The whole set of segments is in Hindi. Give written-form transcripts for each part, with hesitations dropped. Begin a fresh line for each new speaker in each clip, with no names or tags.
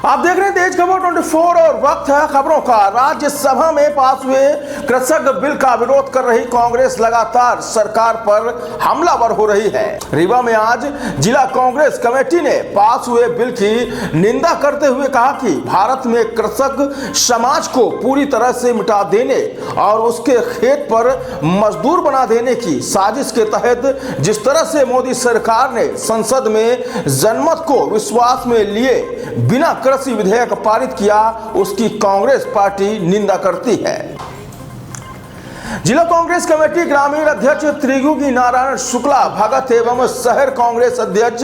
आप देख रहे हैं तेज खबर 24 और वक्त है खबरों का। राज्यसभा में पास हुए कृषक बिल का विरोध कर रही कांग्रेस लगातार सरकार पर हमलावर हो रही है। रीवा में आज जिला कांग्रेस कमेटी ने पास हुए बिल की निंदा करते हुए कहा कि भारत में कृषक समाज को पूरी तरह से मिटा देने और उसके खेत पर मजदूर बना देने की साजिश के तहत जिस तरह से मोदी सरकार ने संसद में जनमत को विश्वास में लिए बिना कृषि विधेयक पारित किया, उसकी कांग्रेस पार्टी निंदा करती है। जिला कांग्रेस कमेटी ग्रामीण अध्यक्ष त्रिगुगी नारायण शुक्ला भगत एवं शहर कांग्रेस अध्यक्ष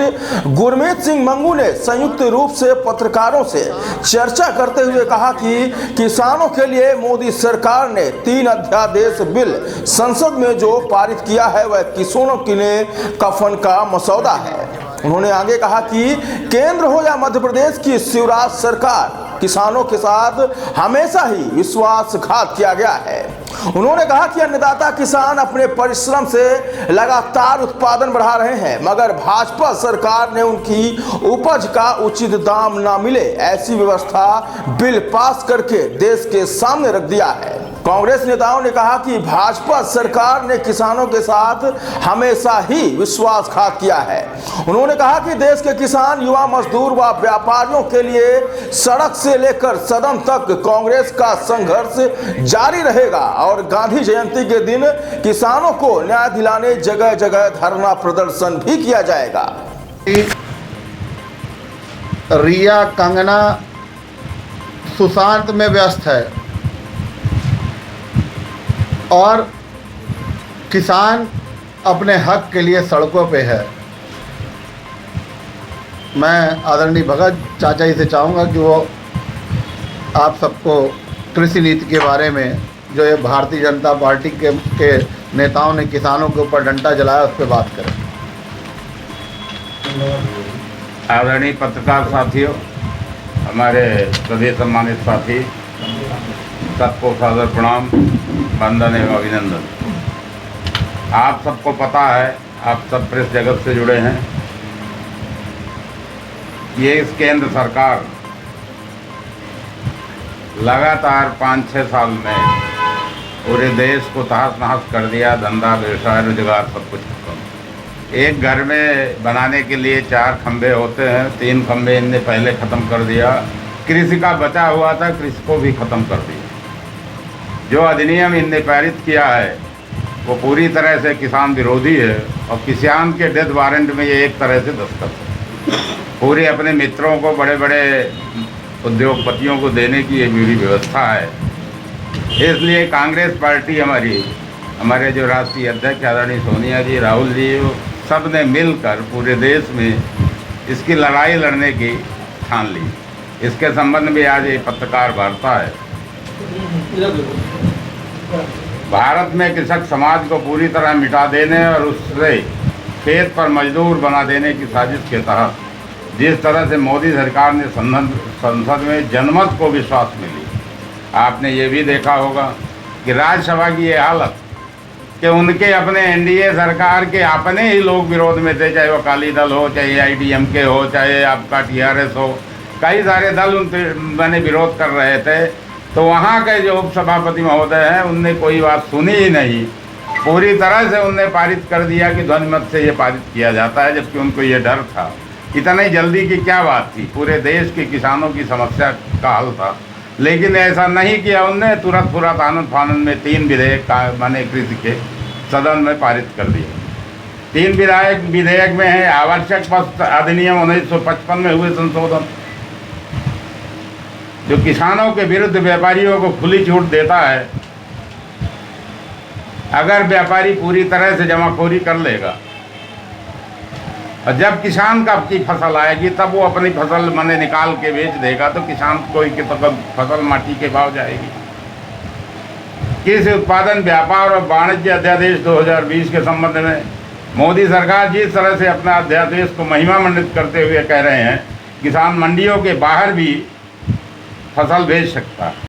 गुरमीत सिंह मंगू ने संयुक्त रूप से पत्रकारों से चर्चा करते हुए कहा कि किसानों के लिए मोदी सरकार ने 3 अध्यादेश बिल संसद में जो पारित किया है वह किसानों के लिए कफन का मसौदा है। उन्होंने आगे कहा कि केंद्र हो या मध्य प्रदेश की शिवराज सरकार किसानों के साथ हमेशा ही विश्वासघात किया गया है। उन्होंने कहा कि अन्नदाता किसान अपने परिश्रम से लगातार उत्पादन बढ़ा रहे हैं, मगर भाजपा सरकार ने उनकी उपज का उचित दाम ना मिले ऐसी व्यवस्था बिल पास करके देश के सामने रख दिया है। कांग्रेस नेताओं ने कहा कि भाजपा सरकार ने किसानों के साथ हमेशा ही विश्वासघात किया है। उन्होंने कहा कि देश के किसान, युवा, मजदूर व व्यापारियों के लिए सड़क से लेकर सदन तक कांग्रेस का संघर्ष जारी रहेगा और गांधी जयंती के दिन किसानों को न्याय दिलाने जगह जगह धरना प्रदर्शन भी किया जाएगा।
रिया कंगना सुशांत में व्यस्त है और किसान अपने हक के लिए सड़कों पे है। मैं आदरणीय भगत चाचा जी से चाहूँगा कि वो आप सबको कृषि नीति के बारे में जो ये भारतीय जनता पार्टी के नेताओं ने किसानों के ऊपर डंडा जलाया उस पर बात करें।
आदरणीय पत्रकार साथियों, हमारे सभी सम्मानित साथी, सबको सादर प्रणाम, वंदन एवं अभिनंदन। आप सबको पता है, आप सब प्रेस जगत से जुड़े हैं, ये इस केंद्र सरकार लगातार 5-6 साल में पूरे देश को तहस नहस कर दिया। धंधा, व्यवसाय, रोजगार सब कुछ खत्म। एक घर में बनाने के लिए 4 खंभे होते हैं, 3 खंभे इनने पहले ख़त्म कर दिया। कृषि का बचा हुआ था, कृषि को भी ख़त्म कर दिया। जो अधिनियम इनने पारित किया है वो पूरी तरह से किसान विरोधी है और किसान के डेथ वारंट में ये एक तरह से दस्तखत है। पूरे अपने मित्रों को, बड़े बड़े उद्योगपतियों को देने की ये पूरी व्यवस्था है। इसलिए कांग्रेस पार्टी हमारे जो राष्ट्रीय अध्यक्ष आदरणीय सोनिया जी, राहुल जी, सब ने मिलकर पूरे देश में इसकी लड़ाई लड़ने की ठान ली। इसके संबंध में आज ये पत्रकार वार्ता है। भारत में कृषक समाज को पूरी तरह मिटा देने और उससे खेत पर मजदूर बना देने की साजिश के तहत जिस तरह से मोदी सरकार ने संसद में जनमत को विश्वास में ली, आपने ये भी देखा होगा कि राज्यसभा की ये हालत कि उनके अपने एनडीए सरकार के अपने ही लोग विरोध में थे, चाहे वो अकाली दल हो, चाहे AIDMK हो, चाहे आपका TRS हो, कई सारे दल उन पर विरोध कर रहे थे। तो वहाँ के जो उपसभापति महोदय हैं उनने कोई बात सुनी ही नहीं, पूरी तरह से उनने पारित कर दिया कि ध्वनिमत से ये पारित किया जाता है, जबकि उनको ये डर था। इतनी जल्दी की क्या बात थी, पूरे देश के किसानों की समस्या का हल था, लेकिन ऐसा नहीं किया उनने। तुरंत आनंद फानंद में 3 विधेयक माने कृषि के सदन में पारित कर दिए। 3 विधेयक में है आवश्यक वस्तु अधिनियम 1955 में हुए संशोधन, जो किसानों के विरुद्ध व्यापारियों को खुली छूट देता है। अगर व्यापारी पूरी तरह से जमाखोरी कर लेगा और जब किसान की फसल आएगी तब वो अपनी फसल माने निकाल के बेच देगा, तो किसान कोई की फसल माटी के भाव जाएगी। कृषि उत्पादन, व्यापार और वाणिज्य अध्यादेश 2020 के संबंध में मोदी सरकार जिस तरह से अपना अध्यादेश को महिमा मंडित करते हुए कह रहे हैं किसान मंडियों के बाहर भी फसल बेच सकता है।